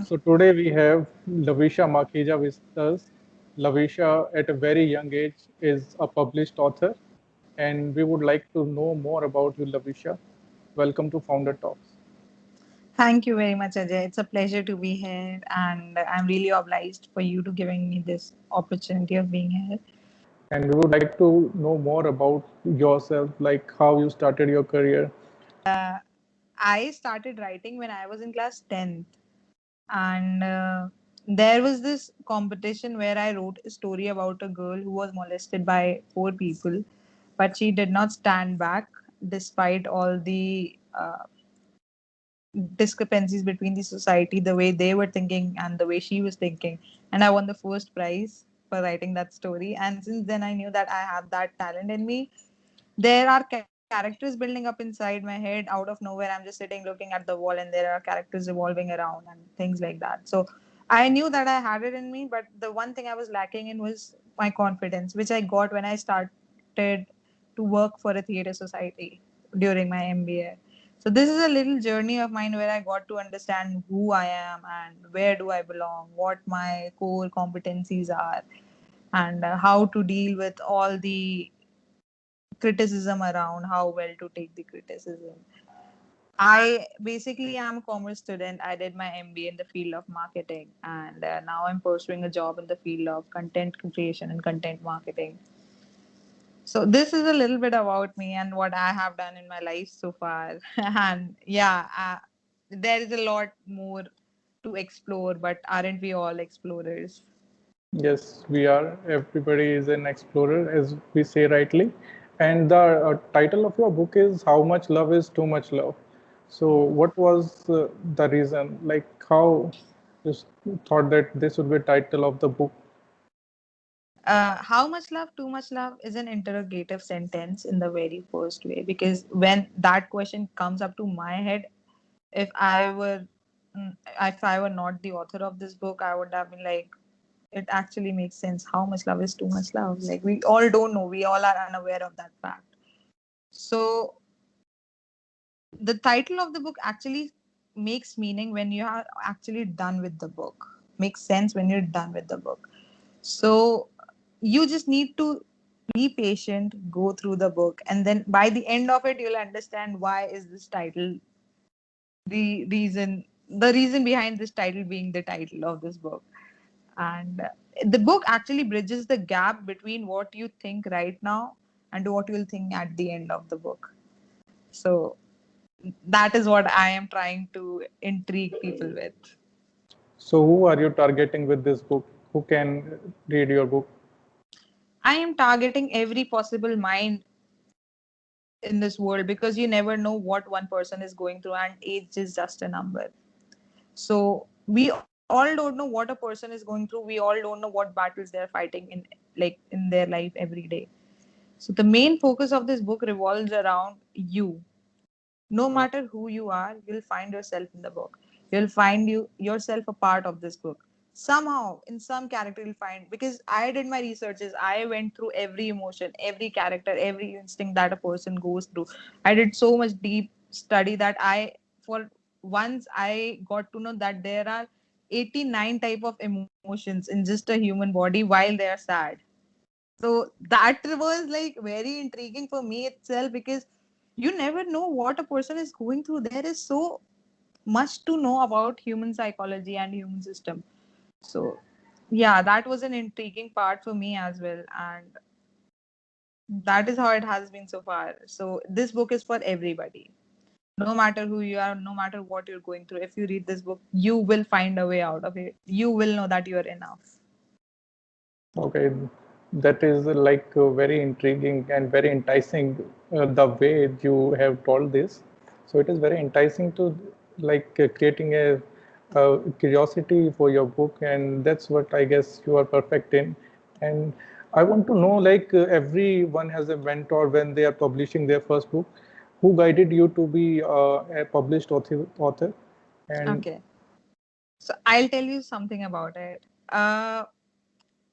So today we have Lavisha Makhija with us. Lavisha, at a very young age, is a published author, and we would like to know more about you, Lavisha. Welcome to Founder Talks. Thank you very much, Ajay. It's a pleasure to be here, and I'm really obliged for you to giving me this opportunity of being here. And we would like to know more about yourself, like how you started your career. I started writing when I was in class 10th, and there was this competition where I wrote a story about a girl who was molested by four people, but she did not stand back despite all the discrepancies between the society, the way they were thinking and the way she was thinking. And I won the first prize for writing that story. And since then, I knew that I have that talent in me. There are characters building up inside my head out of nowhere. I'm just sitting looking at the wall, and there are characters revolving around and things like that. So I knew that I had it in me, but the one thing I was lacking in was my confidence, which I got when I started to work for a theater society during my MBA. So this is a little journey of mine where I got to understand who I am and where do I belong, what my core competencies are, and how to deal with all the criticism around how well to take the criticism. I basically am a commerce student. I did my MBA in the field of marketing, and now I'm pursuing a job in the field of content creation and content marketing. So this is a little bit about me and what I have done in my life so far. And yeah, there is a lot more to explore, but aren't we all explorers? Yes, we are. Everybody is an explorer, as we say rightly. And the title of your book is How Much Love is Too Much Love. So, what was the reason? Like, how you thought that this would be title of the book? How much love, too much love is an interrogative sentence in the very first way, because when that question comes up to my head, if I were if I were not the author of this book, I would have been like, it actually makes sense. How much love is too much love? Like, we all don't know, we all are unaware of that fact. So the title of the book actually makes meaning when you are actually done with the book, makes sense when you're done with the book. So you just need to be patient, go through the book, and then by the end of it you'll understand why is this title the reason behind this title being the title of this book. And the book actually bridges the gap between what you think right now and what you'll think at the end of the book. So that is what I am trying to intrigue people with. So, who are you targeting with this book? Who can read your book? I am targeting every possible mind in this world, because you never know what one person is going through, and age is just a number. So we all don't know what a person is going through. We all don't know what battles they're fighting in their life every day. So the main focus of this book revolves around you. No matter who you are, you'll find yourself in the book. You'll find yourself a part of this book. Somehow, in some character, you'll find, because I did my researches, I went through every emotion, every character, every instinct that a person goes through. I did so much deep study that for once, I got to know that there are 89 type of emotions in just a human body while they are sad. So that was like very intriguing for me itself, because you never know what a person is going through. There is so much to know about human psychology and human system. So yeah, that was an intriguing part for me as well, and that is how it has been so far. So this book is for everybody, no matter who you are, no matter what you're going through. If you read this book, you will find a way out of it. You will know that you are enough. Okay, that is very intriguing and very enticing the way you have told this. So it is very enticing to creating a curiosity for your book, and that's what I guess you are perfect in. And I want to know, everyone has a mentor when they are publishing their first book. Who guided you to be a published author? And Okay, so I'll tell you something about it.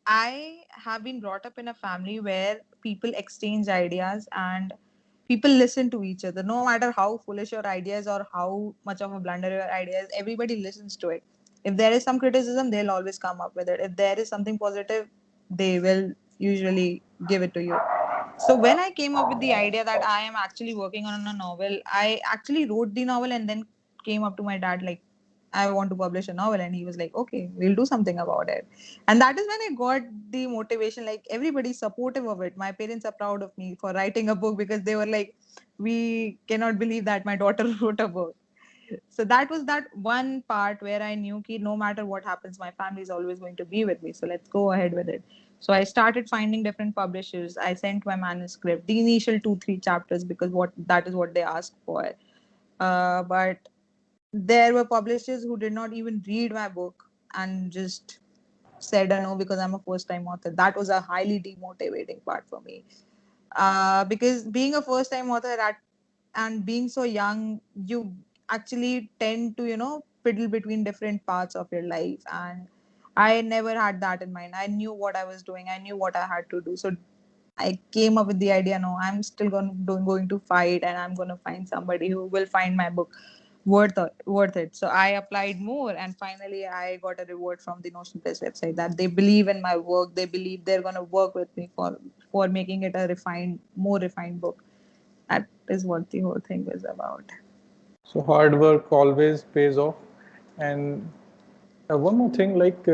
I have been brought up in a family where people exchange ideas and people listen to each other. No matter how foolish your idea is or how much of a blunder your idea is, everybody listens to it. If there is some criticism, they'll always come up with it. If there is something positive, they will usually give it to you. So when I came up with the idea that I am actually working on a novel, I actually wrote the novel and then came up to my dad like, I want to publish a novel, and he was like, okay, we'll do something about it. And that is when I got the motivation. Like everybody's supportive of it. My parents are proud of me for writing a book because they were like, we cannot believe that my daughter wrote a book. So that was that one part where I knew that no matter what happens, my family is always going to be with me. So let's go ahead with it. So I started finding different publishers. I sent my manuscript, the initial 2-3 chapters, because what that is what they asked for. But there were publishers who did not even read my book and just said a no because I'm a first time author. That was a highly demotivating part for me. Because being a first time author and being so young, you actually tend to, fiddle between different parts of your life. And I never had that in mind. I knew what I was doing, I knew what I had to do. So I came up with the idea, no, I'm still going to fight, and I'm going to find somebody who will find my book worth it. So I applied more, and finally I got a reward from the Notion Press website that they believe in my work. They believe they're going to work with me for making it a more refined book. That is what the whole thing was about. So hard work always pays off. And one more thing, like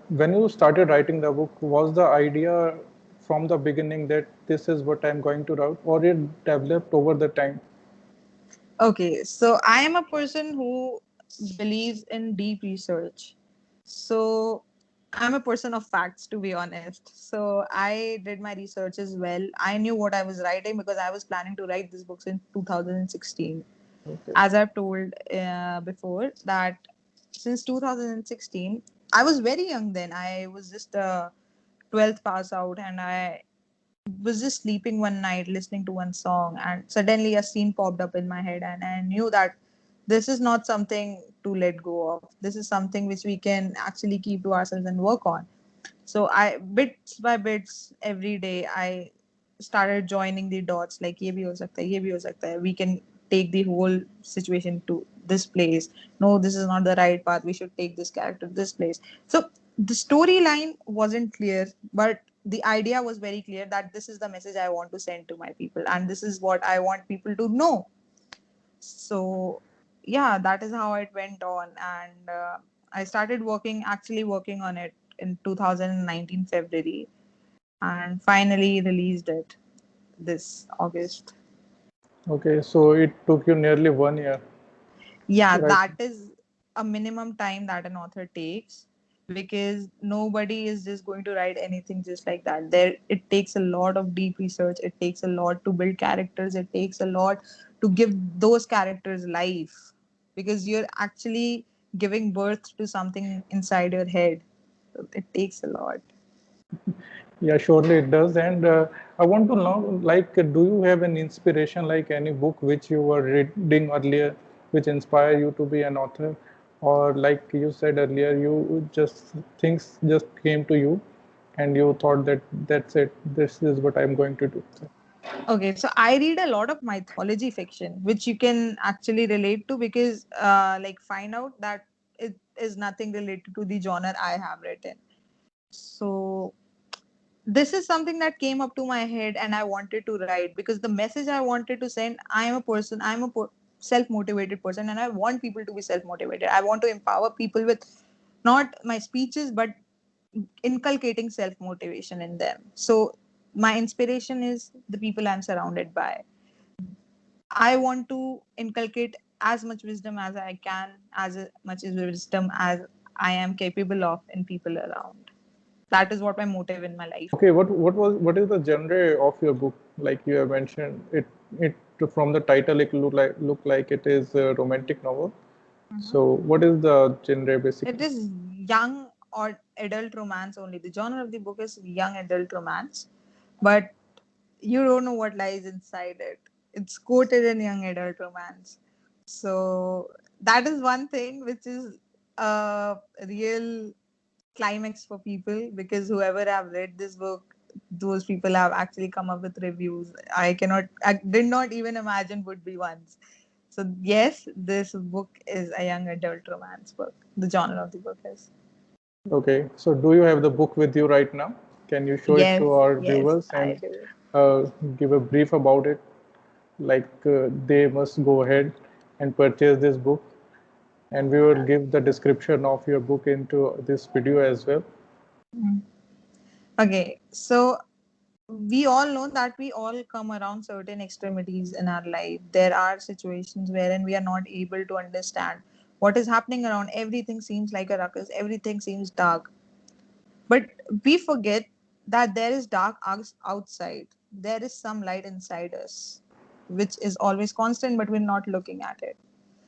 when you started writing the book, was the idea from the beginning that this is what I'm going to write, or it developed over the time? Okay, so I am a person who believes in deep research. So I'm a person of facts, to be honest. So I did my research as well. I knew what I was writing because I was planning to write this book in 2016. Okay. As I've told before, that since 2016, I was very young then. I was just a 12th pass out, and I was just sleeping one night listening to one song, and suddenly a scene popped up in my head, and I knew that this is not something to let go of. This is something which we can actually keep to ourselves and work on. So I, bits by bits, every day I started joining the dots, like ye bhi ho sakta hai, ye bhi ho sakta hai. We can take the whole situation to this place. No, this is not the right path, we should take this character to this place. So the storyline wasn't clear, but the idea was very clear that this is the message I want to send to my people, and this is what I want people to know. So yeah, that is how it went on. And I started working on it in 2019 February, and finally released it this August. Okay, so it took you nearly 1 year, Yeah, right? that is a minimum time that an author takes, because nobody is just going to write anything just like that. There, it takes a lot of deep research, it takes a lot to build characters, it takes a lot to give those characters life, because you're actually giving birth to something inside your head. So it takes a lot. Yeah, surely it does. And I want to know, like, do you have an inspiration, like any book which you were reading earlier, which inspire you to be an author? Or like you said earlier, you just things just came to you and you thought that that's it, this is what I'm going to do. Okay, so I read a lot of mythology fiction, which you can actually relate to, because, like, find out that it is nothing related to the genre I have written. So this is something that came up to my head, and I wanted to write because the message I wanted to send. I am a person. Self-motivated person, and I want people to be self-motivated. I want to empower people with not my speeches, but inculcating self-motivation in them. So my inspiration is the people I'm surrounded by. I want to inculcate as much wisdom as I can, as much as wisdom as I am capable of in people around. That is what my motive in my life. Okay, what is the genre of your book? Like you have mentioned, it from the title it look like it is a romantic novel. Mhm. So what is the genre It basically? is young or adult romance only. The genre of the book is young adult romance, but you don't know what lies inside it. It's quoted in young adult romance. So that is one thing which is a real climax for people, because whoever have read this book, those people have actually come up with reviews I did not even imagine would be ones. So yes, this book is a young adult romance book. The genre of the book is. Okay, so do you have the book with you right now? Can you show it Yes, to our yes, viewers I and do. give a brief about it? Like they must go ahead and purchase this book, and we will give the description of your book into this video as well. Mm. Okay, so we all know that we all come around certain extremities in our life. There are situations wherein we are not able to understand what is happening around. Everything seems like a ruckus, everything seems dark. But we forget that there is dark outside. There is some light inside us, which is always constant, but we're not looking at it.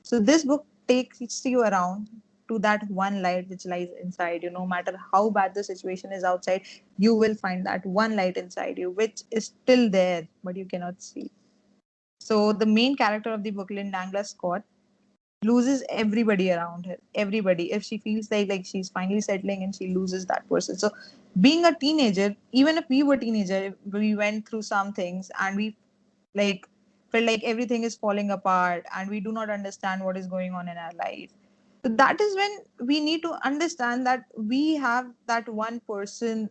So this book takes you around to that one light which lies inside you. No matter how bad the situation is outside, you will find that one light inside you, which is still there, but you cannot see. So the main character of the book, Lindangla Scott, loses everybody around her. Everybody. If she feels like she's finally settling and she loses that person. So being a teenager, even if we were teenager, we went through some things and we like felt like everything is falling apart and we do not understand what is going on in our life. So that is when we need to understand that we have that one person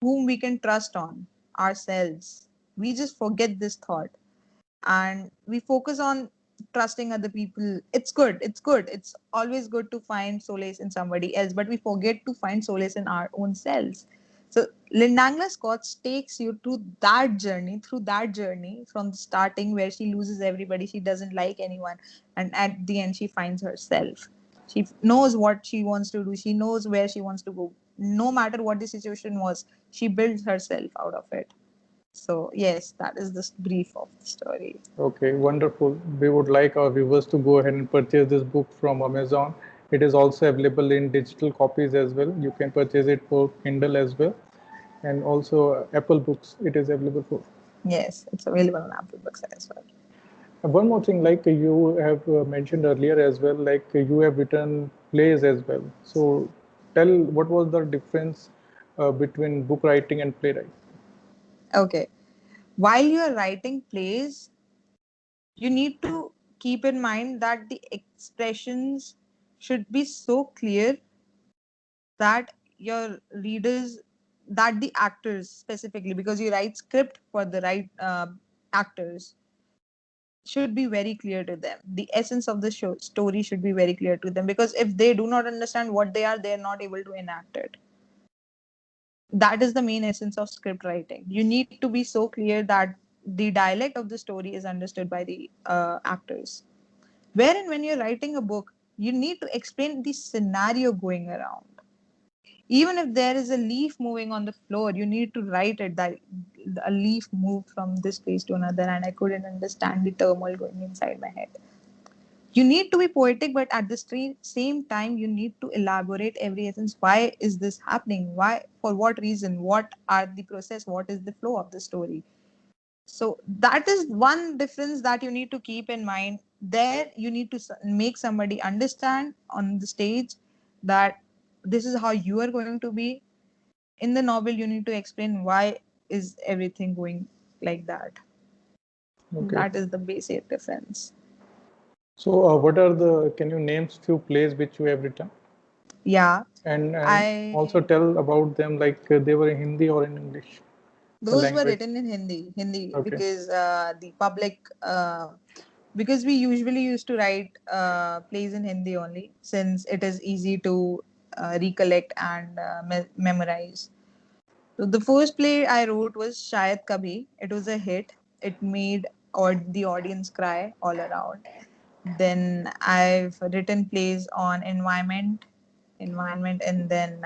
whom we can trust on ourselves. We just forget this thought and we focus on trusting other people. It's always good to find solace in somebody else, but we forget to find solace in our own selves. So Lindangla Scott takes you to that journey, through that journey from the starting where she loses everybody, she doesn't like anyone, and at the end she finds herself. She knows what she wants to do, she knows where she wants to go. No matter what the situation was, she builds herself out of it. So yes, that is the brief of the story. Okay, wonderful. We would like our viewers to go ahead and purchase this book from Amazon. It is also available in digital copies as well. You can purchase it for Kindle as well, and also Apple Books. It is available for. Yes, it's available on Apple Books as well. One more thing, like you have mentioned earlier as well, like you have written plays as well. So tell what was the difference between book writing and playwriting? Okay. While you are writing plays, you need to keep in mind that the expressions should be so clear that your readers, that the actors specifically, because you write script for the right actors, should be very clear to them. The essence of the show story should be very clear to them, because if they do not understand what they are, they're not able to enact it. That is the main essence of script writing. You need to be so clear that the dialect of the story is understood by the actors. Wherein when you're writing a book, you need to explain the scenario going around. Even if there is a leaf moving on the floor, you need to write it that a leaf moved from this place to another and I couldn't understand the turmoil going inside my head. You need to be poetic, but at the same time you need to elaborate every essence. Why is this happening? Why? For what reason? What are the process? What is the flow of the story? So that is one difference that you need to keep in mind. There you need to make somebody understand on the stage that this is how you are going to be. In the novel you need to explain why is everything going like that. Okay. That is the basic difference. So what are the, can you name few plays which you have written? Yeah, And also I tell about them, like they were in Hindi or in English, the those were language. written in Hindi Okay. because the public because we usually used to write plays in Hindi only, since it is easy to recollect and memorize. So the first play I wrote was Shayad Kabhi. It was a hit. It made the audience cry all around. Then I've written plays on environment, and then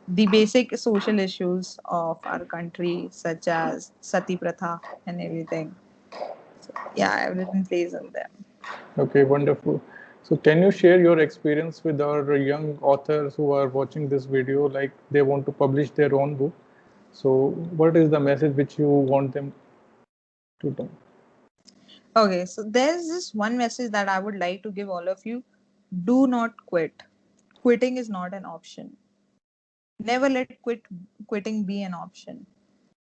the basic social issues of our country, such as Sati Pratha and everything. So, yeah, I've written plays on them. Okay, wonderful. So can you share your experience with our young authors who are watching this video, like they want to publish their own book? So what is the message which you want them to know? Okay, so there's this one message that I would like to give all of you. Do not quit. Quitting is not an option. Never let quitting be an option.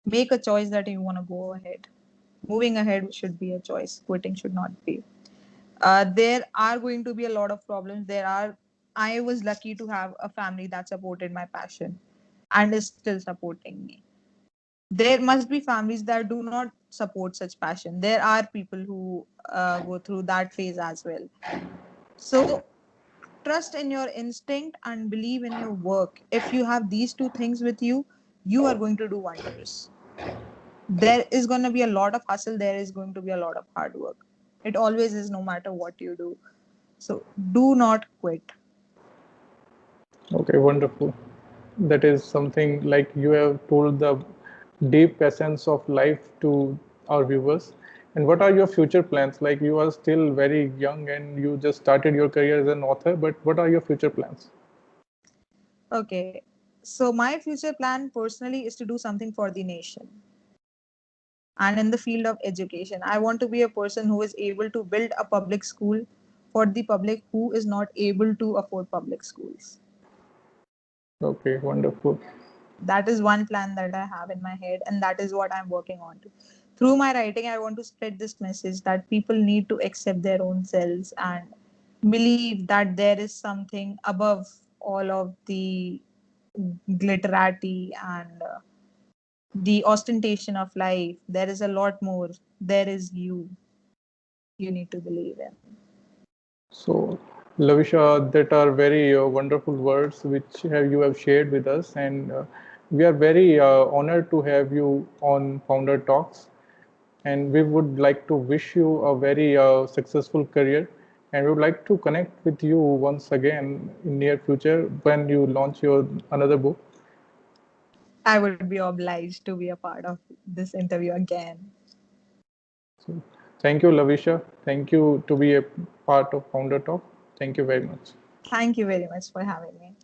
Make a choice that you want to go ahead. Moving ahead should be a choice. Quitting should not be. There are going to be a lot of problems. I was lucky to have a family that supported my passion and is still supporting me. There must be families that do not support such passion. There are people who go through that phase as well. So trust in your instinct and believe in your work. If you have these two things with you, you are going to do wonders. There is going to be a lot of hustle, there is going to be a lot of hard work. It always is, no matter what you do. So do not quit. Okay, wonderful. That is something like you have told the deep essence of life to our viewers. And what are your future plans? Like you are still very young and you just started your career as an author, but what are your future plans? Okay. So my future plan personally is to do something for the nation. And in the field of education, I want to be a person who is able to build a public school for the public who is not able to afford public schools. Okay, wonderful. That is one plan that I have in my head, and that is what I'm working on to. Through my writing, I want to spread this message that people need to accept their own selves and believe that there is something above all of the glitterati and the ostentation of life. There is a lot more. There is you need to believe in. So, Lavisha, that are very wonderful words which you have shared with us, and we are very honored to have you on Founder Talks. And we would like to wish you a very successful career, and we would like to connect with you once again in near future when you launch your another book. I would be obliged to be a part of this interview again. So, thank you, Lavisha. Thank you to be a part of Founder Talk. Thank you very much. Thank you very much for having me.